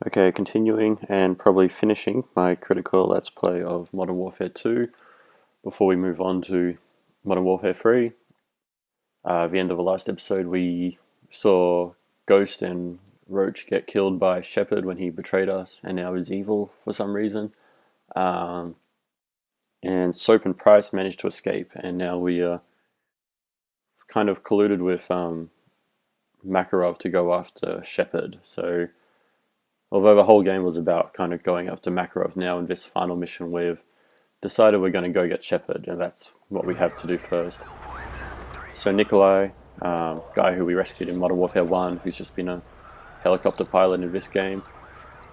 Okay, continuing and probably finishing my critical Let's Play of Modern Warfare 2 before we move on to Modern Warfare 3. At the end of the last episode, we saw Ghost and Roach get killed by Shepard when he betrayed us and now is evil for some reason. And Soap and Price managed to escape, and now we are kind of colluded with Makarov to go after Shepard. So although the whole game was about kind of going after Makarov, now in this final mission we've decided we're going to go get Shepard, and that's what we have to do first. So Nikolai, guy who we rescued in Modern Warfare 1, who's just been a helicopter pilot in this game,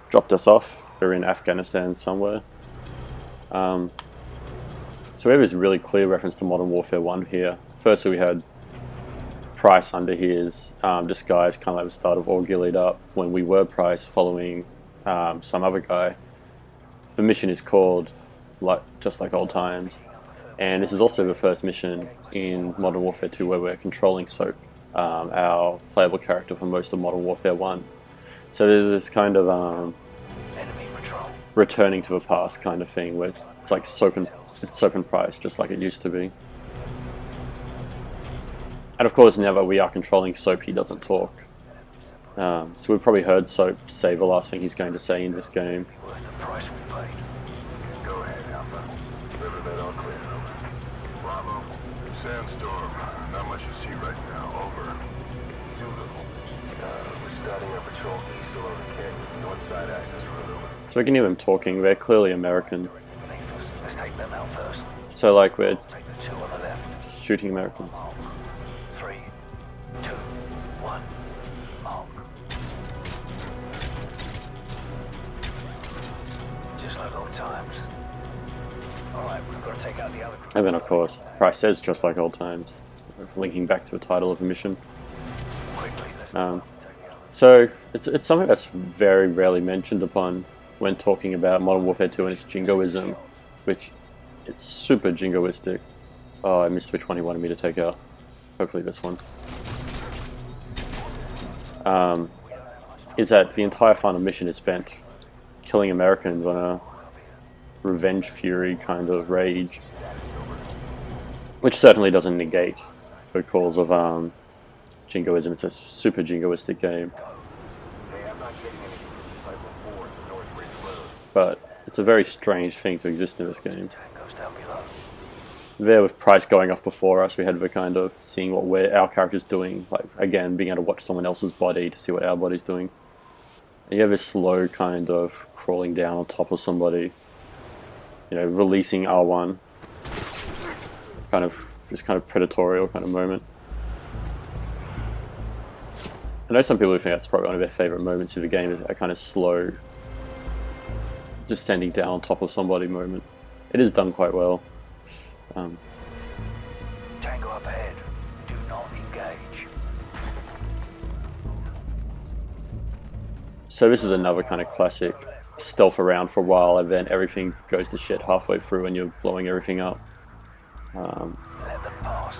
dropped us off. We're in Afghanistan somewhere. So we have this really clear reference to Modern Warfare 1 here. Firstly, we had Price under his disguise, kind of like the start of All Ghillied Up, when we were Price following some other guy. The mission is called just like old times, and this is also the first mission in Modern Warfare 2 where we're controlling Soap, our playable character for most of Modern Warfare 1. So there's this kind of returning to the past kind of thing where it's like Soap and Price, just like it used to be. And of course, now that we are controlling Soap, he doesn't talk. So we've probably heard Soap say the last thing he's going to say in this game. Worth the price we paid. Go ahead, Alpha. Deliver that all clear. Bravo. Sandstorm. Not much to see right now. Over. Zulu. We're starting our patrol east along the canyon. North side access road over. So we can hear them talking. They're clearly American. Let's take them out first. So like we're Take the two on the left. shooting Americans. 3, 2, 1. Mark. Just like old times. Alright, we've got to take out the other group. And then of course, Price says just like old times, linking back to the title of the mission. Quickly, let's take the other. So it's something that's very rarely mentioned upon when talking about Modern Warfare 2 and its jingoism, which it's super jingoistic. Oh, I missed which one he wanted me to take out. Hopefully this one. Is that the entire final mission is spent killing Americans on a revenge fury kind of rage, which certainly doesn't negate the cause of jingoism. It's a super jingoistic game, but it's a very strange thing to exist in this game. Goes down below. There with Price going off before us, we had the kind of seeing what our character's doing, like again being able to watch someone else's body to see what our body's doing. And you have this slow kind of crawling down on top of somebody, you know, releasing R1, kind of predatorial kind of moment. I know some people who think that's probably one of their favourite moments in the game, is that kind of slow, descending down on top of somebody moment. It is done quite well. Tango up ahead. Do not engage. So this is another kind of classic stealth around for a while and then everything goes to shit halfway through and you're blowing everything up. Let them pass.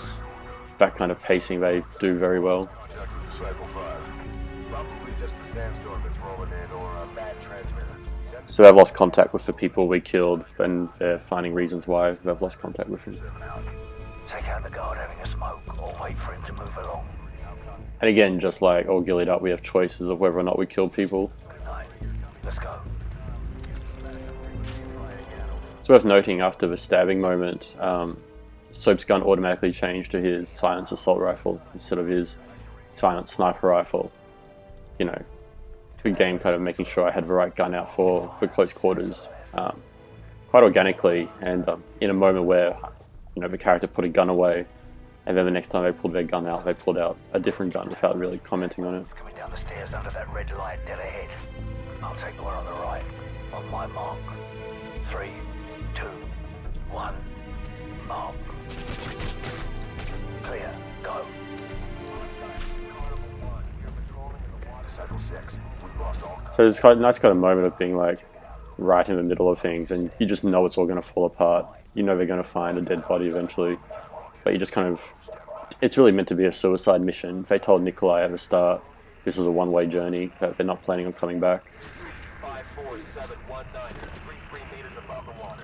That kind of pacing they do very well. Contact with Disciple 5. Probably just the sandstorm that's rolling in or a bad transmitter. So they've lost contact with the people we killed and they're finding reasons why they've lost contact with him. Take out the guard having a smoke or wait for him to move along. And again, just like All Ghillied Up, we have choices of whether or not we kill people. Good night. Let's go. It's worth noting after the stabbing moment, Soap's gun automatically changed to his silenced assault rifle instead of his silent sniper rifle. You know, the game kind of making sure I had the right gun out for close quarters, quite organically, and in a moment where, you know, the character put a gun away, and then the next time they pulled their gun out, they pulled out a different gun without really commenting on it. Coming down the stairs under that red light dead ahead. I'll take the one on the right. On my mark. 3, 2, 1. Mark. Clear. Go. Disciple 6. We've lost all. So it's quite a nice kind of moment of being like right in the middle of things, and you just know it's all going to fall apart. You know they're going to find a dead body eventually, but you just kind of, it's really meant to be a suicide mission. They told Nikolai at the start this was a one-way journey, that they're not planning on coming back. meters above the water.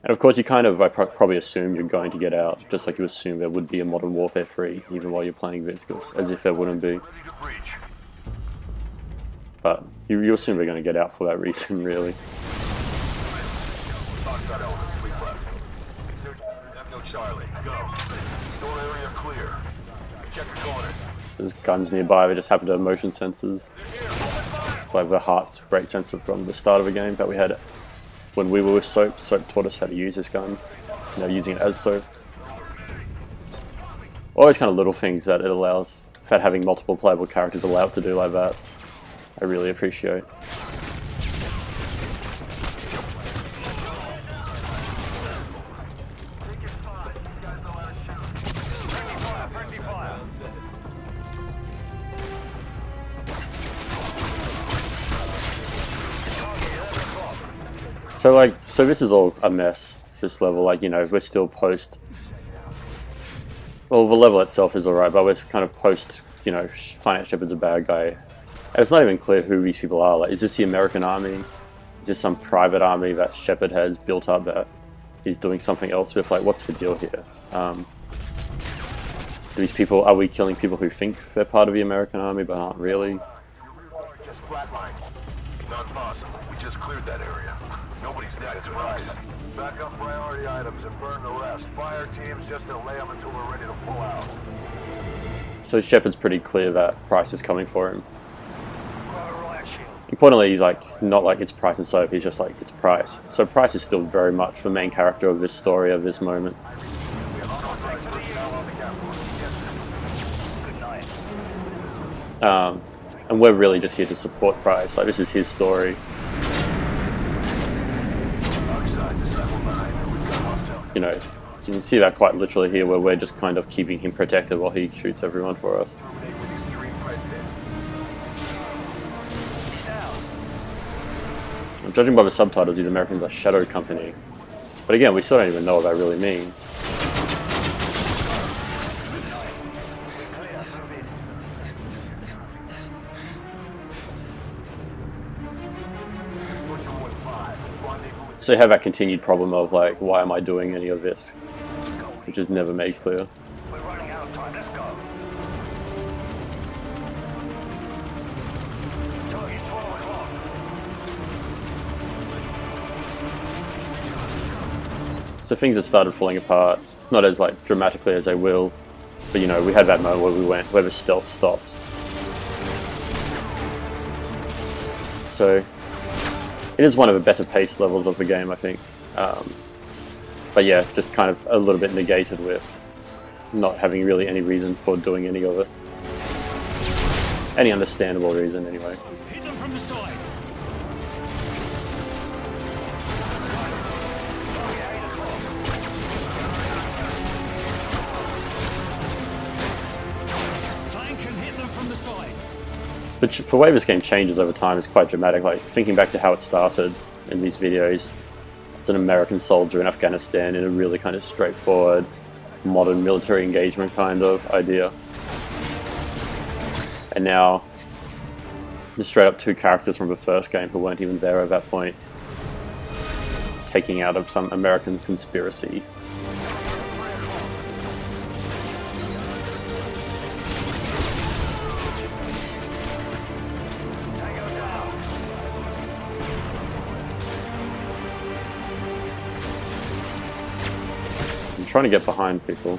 And of course, you kind of probably assume you're going to get out, just like you assume there would be a Modern Warfare 3, even while you're playing Viscous, as if there wouldn't be. Ready to breach. But you assume they're going to get out for that reason, really. Oxide element, 3 left. Search Echo Charlie, go. Door area clear. Check the corners. There's guns nearby, they just happen to have motion sensors. Like the Heart's great sensor from the start of the game that we had when we were with Soap. Soap taught us how to use this gun, you know, using it as Soap. All those kind of little things that it allows, that having multiple playable characters allow it to do like that, I really appreciate. So this is all a mess, this level, like, you know, we're still post... Well, the level itself is alright, but we're kind of post, you know, find out Shepard's a bad guy. And it's not even clear who these people are. Like, is this the American army? Is this some private army that Shepard has built up that he's doing something else with? Like, what's the deal here? These people, are we killing people who think they're part of the American army but aren't really? Just flatline. Not possible. We just cleared that area. Nobody's dead. It's rocks. Back up priority items and burn the rest. Fire teams just to lay them until we're ready to pull out. So Shepard's pretty clear that Price is coming for him. Importantly, he's like, not like it's Price and Soap, he's just like, it's Price. So Price is still very much the main character of this story, of this moment. And we're really just here to support Price. Like, this is his story. You know, you can see that quite literally here, where we're just kind of keeping him protected while he shoots everyone for us. Judging by the subtitles, these Americans are Shadow Company. But again, we still don't even know what that really means. So you have that continued problem of like, why am I doing any of this? Which is never made clear. We're running out of time. Let's go. Target 12 o'clock. So things have started falling apart, not as like dramatically as they will, but you know, we had that moment where we went, where the stealth stops. So it is one of the better paced levels of the game, I think. But yeah, just kind of a little bit negated with not having really any reason for doing any of it. Any understandable reason, anyway. Hit them from the sides. Flank and hit them from the sides. But the way this game changes over time is quite dramatic. Like, thinking back to how it started in these videos, it's an American soldier in Afghanistan in a really kind of straightforward, modern military engagement kind of idea. And now, just straight up two characters from the first game who weren't even there at that point, taking out of some American conspiracy. I'm trying to get behind people.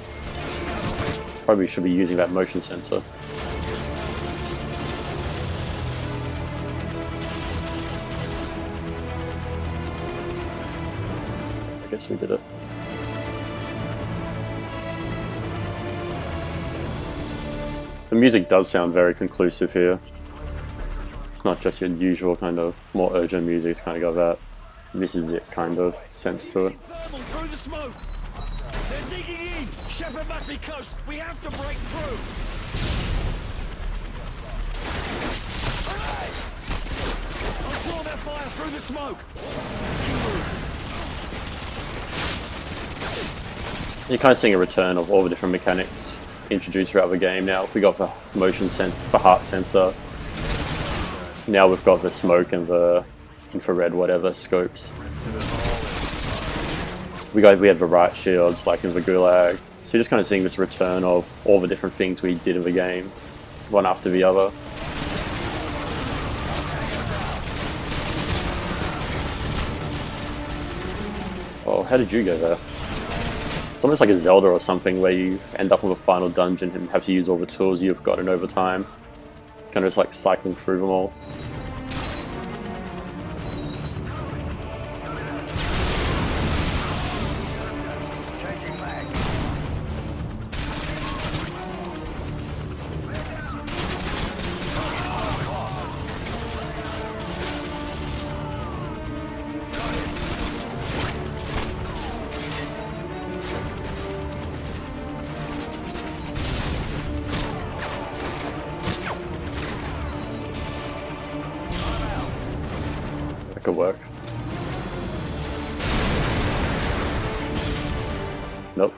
Probably should be using that motion sensor. I guess we did it. The music does sound very conclusive here. It's not just your usual kind of more urgent music, it's kind of got that this is it kind of sense to it. Through the smoke. They're digging in. Shepard must be close. We have to break through. Alright. I'll draw their fire through the smoke. You're kind of seeing a return of all the different mechanics introduced throughout the game now. We got the motion sense, the heart sensor, now we've got the smoke and the infrared whatever scopes. We have the riot shields like in the Gulag. So you're just kind of seeing this return of all the different things we did in the game, one after the other. Oh, how did you go there? It's almost like a Zelda or something where you end up with a final dungeon and have to use all the tools you've gotten over time. It's kind of just like cycling through them all. That could work. Nope.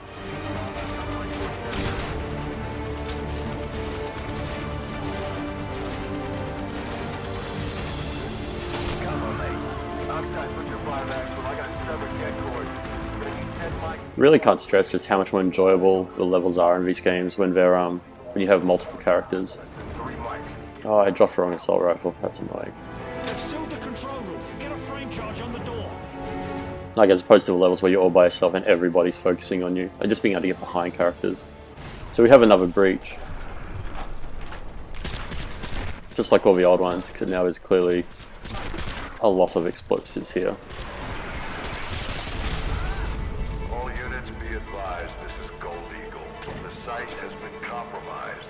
Really can't stress just how much more enjoyable the levels are in these games when they're when you have multiple characters. Oh, I dropped the wrong assault rifle. That's annoying. They've sealed the control room. Get a frame charge on the door. Like as opposed to the levels where you're all by yourself and everybody's focusing on you. Like just being able to get behind characters. So we have another breach. Just like all the old ones, except now there's clearly a lot of explosives here. All units be advised, this is Gold Eagle. The site has been compromised.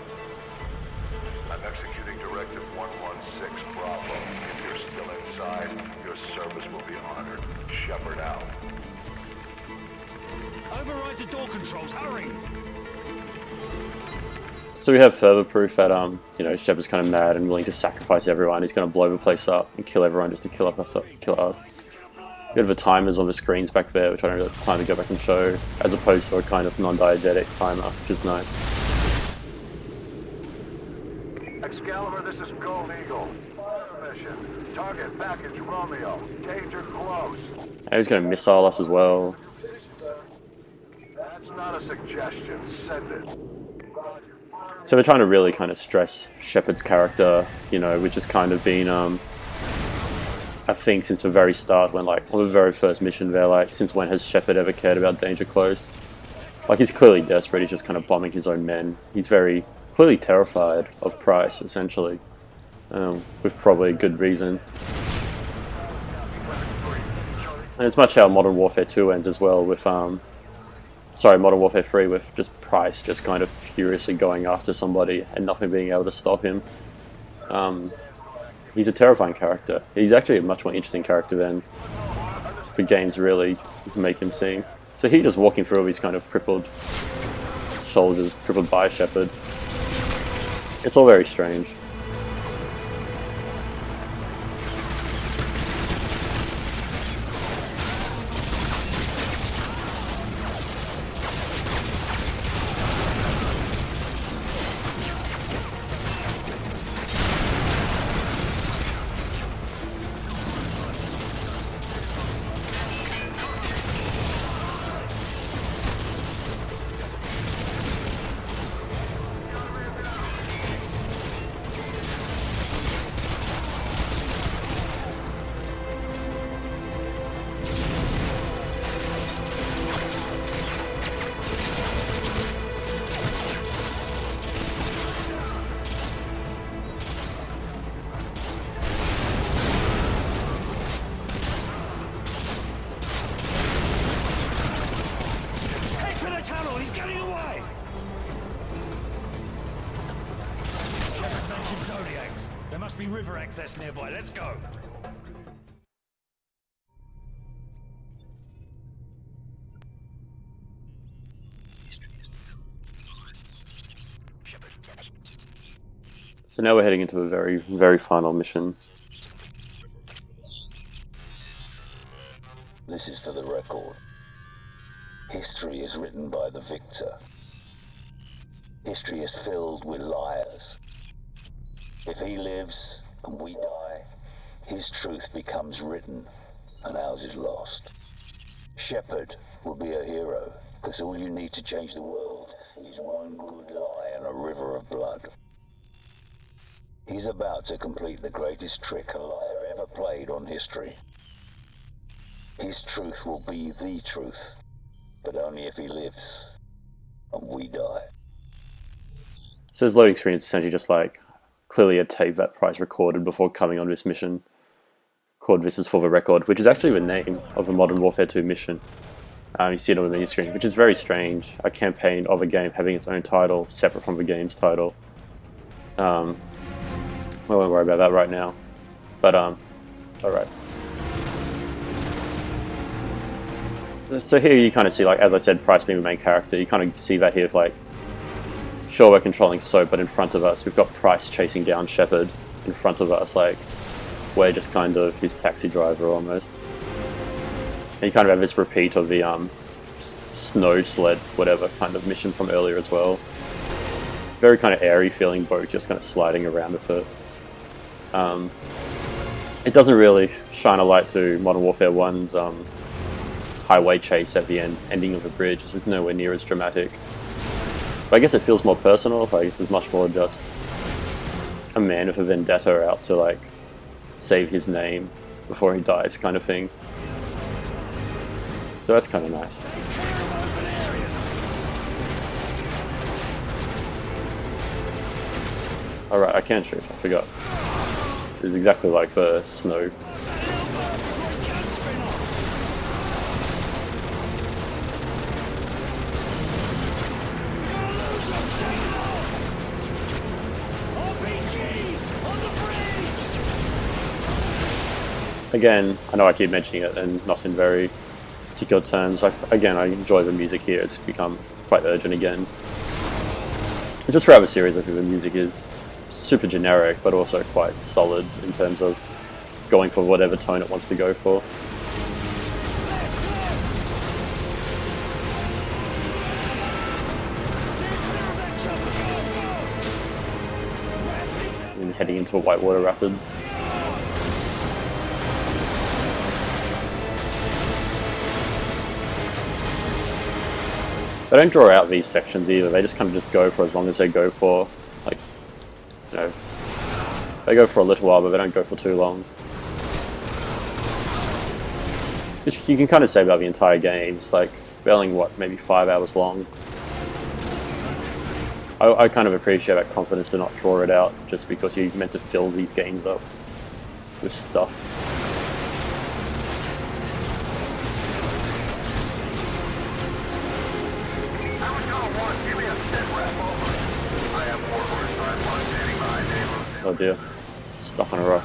I'm executing Directive 116 Bravo. If you're still inside, your service will be honored. Shepherd out. Override the door controls. Hurry! So we have further proof that you know, Shepard's kind of mad and willing to sacrifice everyone. He's going to blow the place up and kill everyone just to kill us. We have the timers on the screens back there, which I don't really have time to go back and show, as opposed to a kind of non-diegetic timer, which is nice. Excalibur, this is Gold Eagle. Fire mission. Target package Romeo. Danger close. And he's going to missile us as well. That's not a suggestion. Send it. So they're trying to really kind of stress Shepard's character, you know, which has kind of been a thing since the very start, when like on the very first mission they're like, since when has Shepard ever cared about danger close? Like he's clearly desperate, he's just kind of bombing his own men. He's very clearly terrified of Price, essentially, with probably a good reason. And it's much how Modern Warfare 2 ends as well, with Modern Warfare 3, with just Price just kind of furiously going after somebody and nothing being able to stop him. He's a terrifying character. He's actually a much more interesting character than the games really make him seem. So he just walking through all these kind of crippled soldiers, crippled by Shepard. It's all very strange. He's getting away! Shepard mentioned Zodiacs. There must be river access nearby. Let's go. So now we're heading into a very, very final mission. This is for the record. History is written by the victor. History is filled with liars. If he lives and we die, his truth becomes written and ours is lost. Shepard will be a hero, because all you need to change the world is one good lie and a river of blood. He's about to complete the greatest trick a liar ever played on history. His truth will be the truth, but only if he lives and we die. So this loading screen is essentially just like clearly a tape that Price recorded before coming on this mission, called This Is For The Record, which is actually the name of a Modern Warfare 2 mission. You see it on the menu screen, which is very strange, a campaign of a game having its own title, separate from the game's title. We won't worry about that right now, but alright. So here you kind of see, like, as I said, Price being the main character, you kind of see that here, like, sure, we're controlling Soap, but in front of us, we've got Price chasing down Shepard in front of us, like, we're just kind of his taxi driver almost. And you kind of have this repeat of the snow sled, whatever, kind of mission from earlier as well. Very kind of airy feeling boat, just kind of sliding around with it. It doesn't really shine a light to Modern Warfare 1's highway chase at the ending of the bridge. This is nowhere near as dramatic. But I guess it feels more personal. I guess it's much more just a man with a vendetta out to, like, save his name before he dies kind of thing. So that's kind of nice. Alright, I can shoot, I forgot. It's exactly like the snow. Again, I know I keep mentioning it and not in very particular terms. I enjoy the music here. It's become quite urgent again. It's just throughout the series, I think the music is super generic, but also quite solid in terms of going for whatever tone it wants to go for. And heading into a whitewater rapids. They don't draw out these sections either, they just kind of just go for as long as they go for. Like, you know, they go for a little while, but they don't go for too long. Which you can kind of say about the entire game. It's like, barely, what, maybe 5 hours long. I kind of appreciate that confidence to not draw it out, just because you're meant to fill these games up with stuff. Oh dear, stuck on a rock.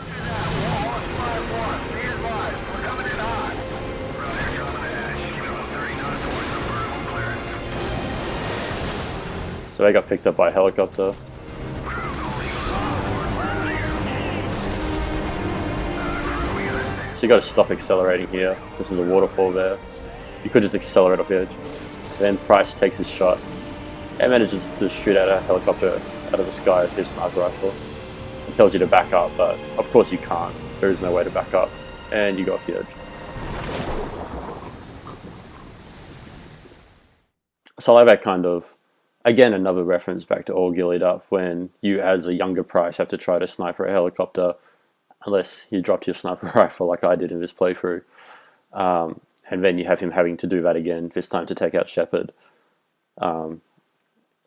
So they got picked up by a helicopter. So you got to stop accelerating here. This is a waterfall there. You could just accelerate up here. Then Price takes his shot and manages to shoot out a helicopter out of the sky with his sniper rifle. It tells you to back up, but of course you can't. There is no way to back up, and you got off the edge. So I like that kind of, again, another reference back to All Ghillied Up, when you as a younger Price have to try to sniper a helicopter, unless you dropped your sniper rifle like I did in this playthrough. And then you have him having to do that again, this time to take out Shepard.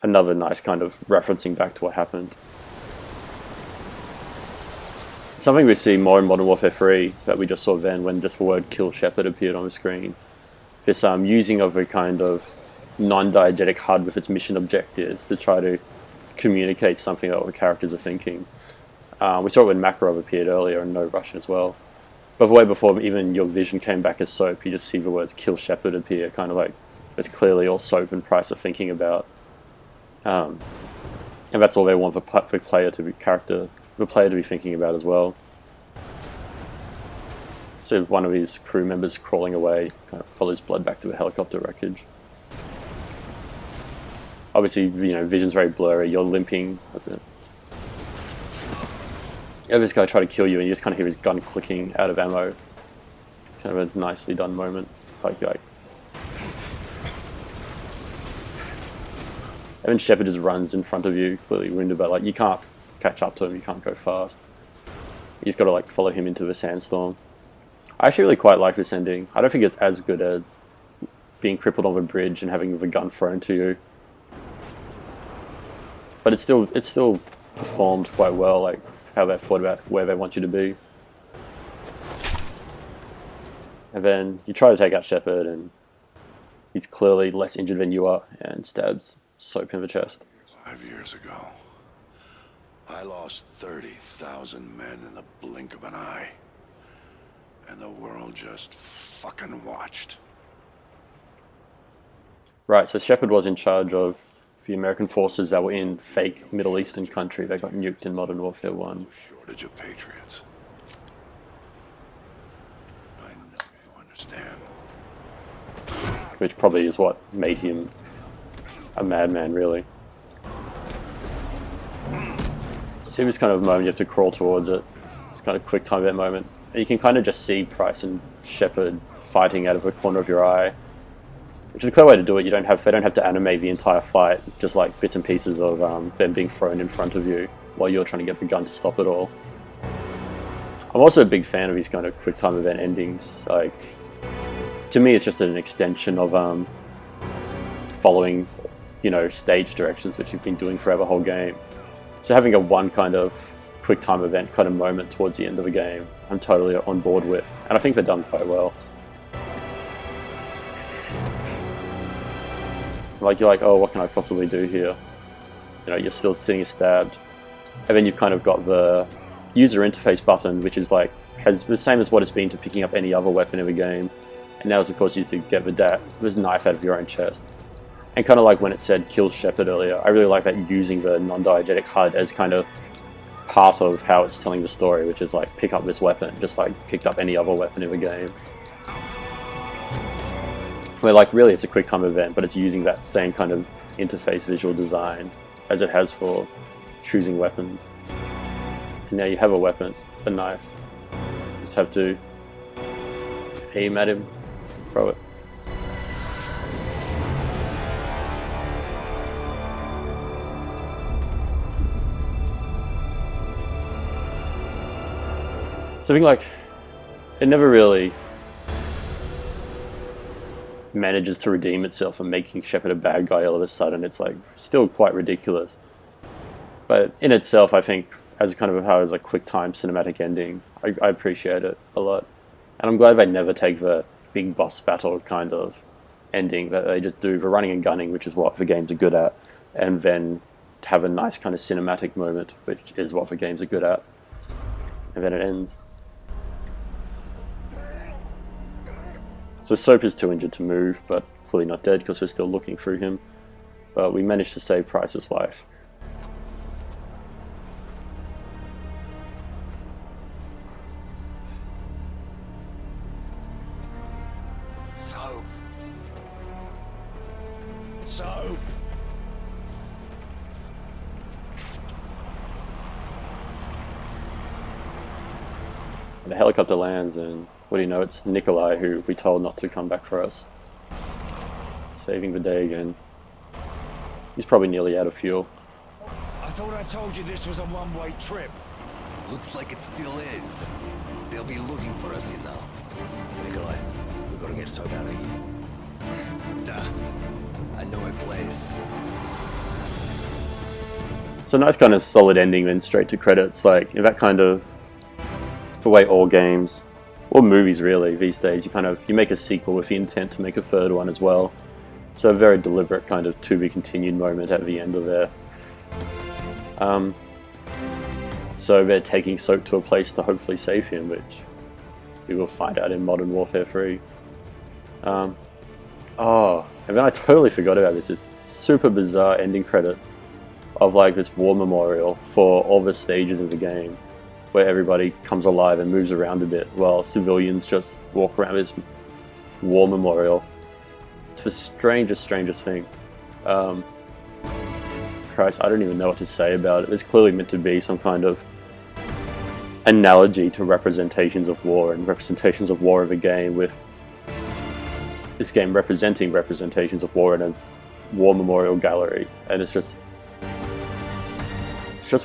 Another nice kind of referencing back to what happened. Something we see more in Modern Warfare 3 that we just saw then when just the word Kill Shepard appeared on the screen. This using of a kind of non-diegetic HUD with its mission objectives to try to communicate something that the characters are thinking. We saw it when Makarov appeared earlier in No Rush as well. But the way before even your vision came back as Soap, you just see the words Kill Shepard appear, kind of like it's clearly all Soap and Price are thinking about. And that's all they want the player to be thinking about as well. So one of his crew members crawling away kind of follows blood back to the helicopter wreckage. Obviously, you know, vision's very blurry. You're limping. You have this guy try to kill you, and you just kind of hear his gun clicking out of ammo. Kind of a nicely done moment. Like, and then Shepard just runs in front of you, clearly wounded, but like you can't catch up to him, you can't go fast. You just got to like follow him into the sandstorm. I actually really quite like this ending. I don't think it's as good as being crippled on a bridge and having the gun thrown to you, but it's still performed quite well. Like how they thought about where they want you to be. And then you try to take out Shepard, and he's clearly less injured than you are, and stabs Soap in the chest. 5 years ago, I lost 30,000 men in the blink of an eye. And the world just fucking watched. Right, so Shepard was in charge of the American forces that were in fake Middle Eastern country that got nuked in Modern Warfare 1. No shortage of patriots. I know you understand. Which probably is what made him a madman, really. See this kind of moment, you have to crawl towards it. It's kind of quick time event moment. And you can kind of just see Price and Shepard fighting out of the corner of your eye. Which is a clever way to do it. They don't have to animate the entire fight, just like bits and pieces of them being thrown in front of you while you're trying to get the gun to stop it all. I'm also a big fan of these kind of quick time event endings. Like, to me, it's just an extension of following, stage directions, which you've been doing throughout the whole game. So having a one kind of quick time event kind of moment towards the end of the game, I'm totally on board with, and I think they're done quite well. Like, you're like, oh, what can I possibly do here? You're still sitting stabbed. And then you've kind of got the user interface button, which is like, has the same as what it's been to picking up any other weapon in the game. And now it's of course used to get this knife out of your own chest. And kind of like when it said kill Shepard earlier, I really like that using the non-diegetic HUD as kind of part of how it's telling the story, which is like, pick up this weapon, just like picked up any other weapon in the game. Where like really it's a quick time event, but it's using that same kind of interface visual design as it has for choosing weapons. And now you have a weapon, a knife. You just have to aim at him, throw it. Something like, it never really manages to redeem itself and making Shepard a bad guy all of a sudden. It's like still quite ridiculous, but in itself I think as kind of how it's a quick time cinematic ending, I appreciate it a lot, and I'm glad they never take the big boss battle kind of ending that they just do the running and gunning, which is what the games are good at, and then have a nice kind of cinematic moment, which is what the games are good at, and then it ends. So Soap is too injured to move, but fully not dead because we're still looking through him. But we managed to save Price's life. Soap. Soap. And the helicopter lands, and what do you know, it's Nikolai, who we told not to come back for us. Saving the day again. He's probably nearly out of fuel. I thought I told you this was a one-way trip. Looks like it still is. They'll be looking for us, Nikolai, we've got to get Soap out of here. Duh. I know a place. So nice kind of solid ending, then straight to credits. Like, that kind of, the way all games, or movies really, these days, you make a sequel with the intent to make a third one as well. So a very deliberate kind of to be continued moment at the end of there. So they're taking Soap to a place to hopefully save him, which we will find out in Modern Warfare 3. And then I totally forgot about this super bizarre ending credits of like this war memorial for all the stages of the game, where everybody comes alive and moves around a bit while civilians just walk around this war memorial. It's the strangest thing. Christ, I don't even know what to say about it. It's clearly meant to be some kind of analogy to representations of war and representations of war of a game, with this game representing representations of war in a war memorial gallery, and it's just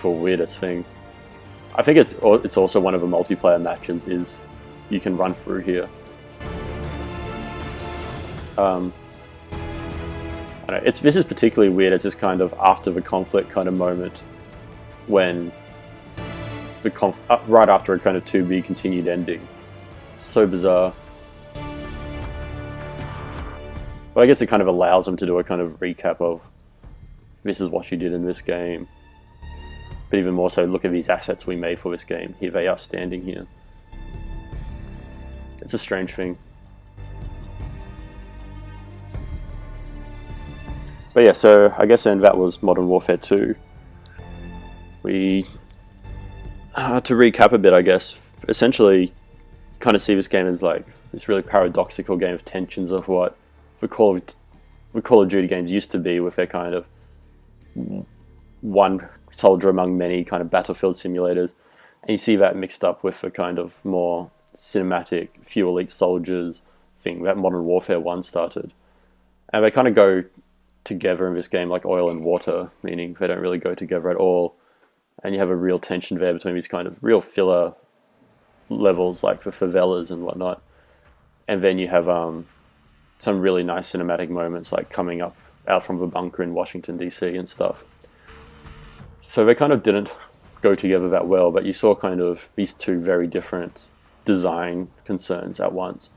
the weirdest thing. I think it's also one of the multiplayer matches is you can run through here. I don't know, this is particularly weird. It's just kind of after the conflict kind of moment when the right after a kind of to be continued ending. It's so bizarre. But I guess it kind of allows them to do a kind of recap of this is what you did in this game. But even more so, look at these assets we made for this game. Here they are standing here. It's a strange thing. But yeah, so I guess then that was Modern Warfare 2. We, to recap a bit, I guess, essentially kind of see this game as like this really paradoxical game of tensions of what the Call of Duty games used to be, with their kind of one soldier among many kind of battlefield simulators, and you see that mixed up with the kind of more cinematic, few elite soldiers thing that Modern Warfare 1 started. And they kind of go together in this game like oil and water, meaning they don't really go together at all, and you have a real tension there between these kind of real filler levels like the favelas and whatnot, and then you have some really nice cinematic moments like coming up out from the bunker in Washington DC and stuff. So they kind of didn't go together that well, but you saw kind of these two very different design concerns at once.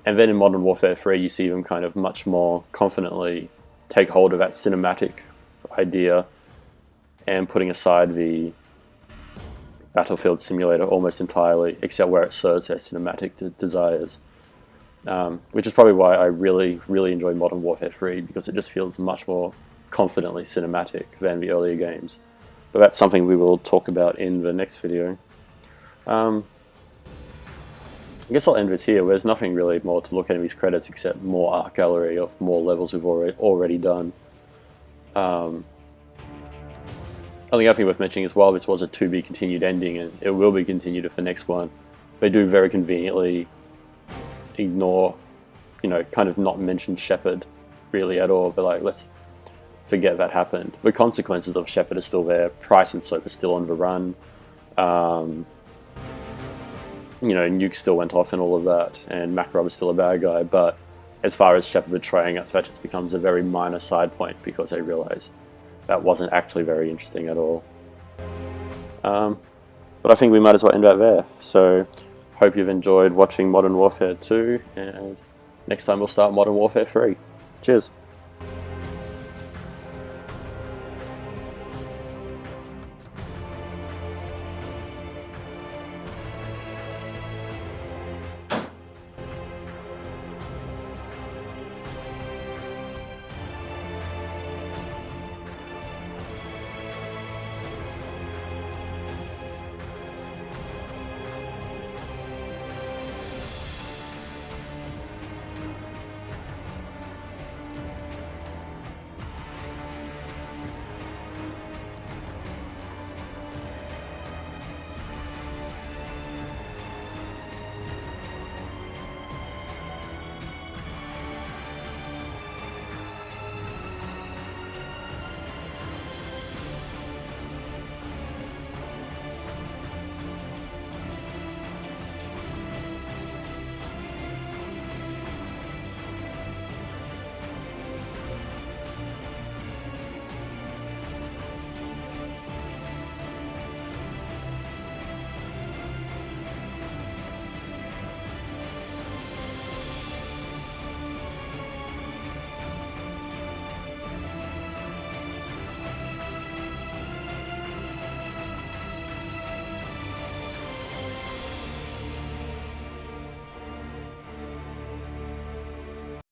And then in Modern Warfare 3 you see them kind of much more confidently take hold of that cinematic idea and putting aside the battlefield simulator almost entirely, except where it serves their cinematic desires. Which is probably why I really, really enjoy Modern Warfare 3, because it just feels much more confidently cinematic than the earlier games. But that's something we will talk about in the next video. I guess I'll end this here. There's nothing really more to look at in these credits except more art gallery of more levels we've already done. Only other thing worth mentioning is, while this was a to be continued ending, and it will be continued if the next one, they do very conveniently ignore, kind of not mention Shepard really at all. But like, let's forget that happened. The consequences of Shepard are still there. Price and Soap are still on the run. Nuke still went off and all of that, and Makarov is still a bad guy, but as far as Shepard betraying us, that just becomes a very minor side point because they realize that wasn't actually very interesting at all. But I think we might as well end out there. So, hope you've enjoyed watching Modern Warfare 2, and next time we'll start Modern Warfare 3. Cheers!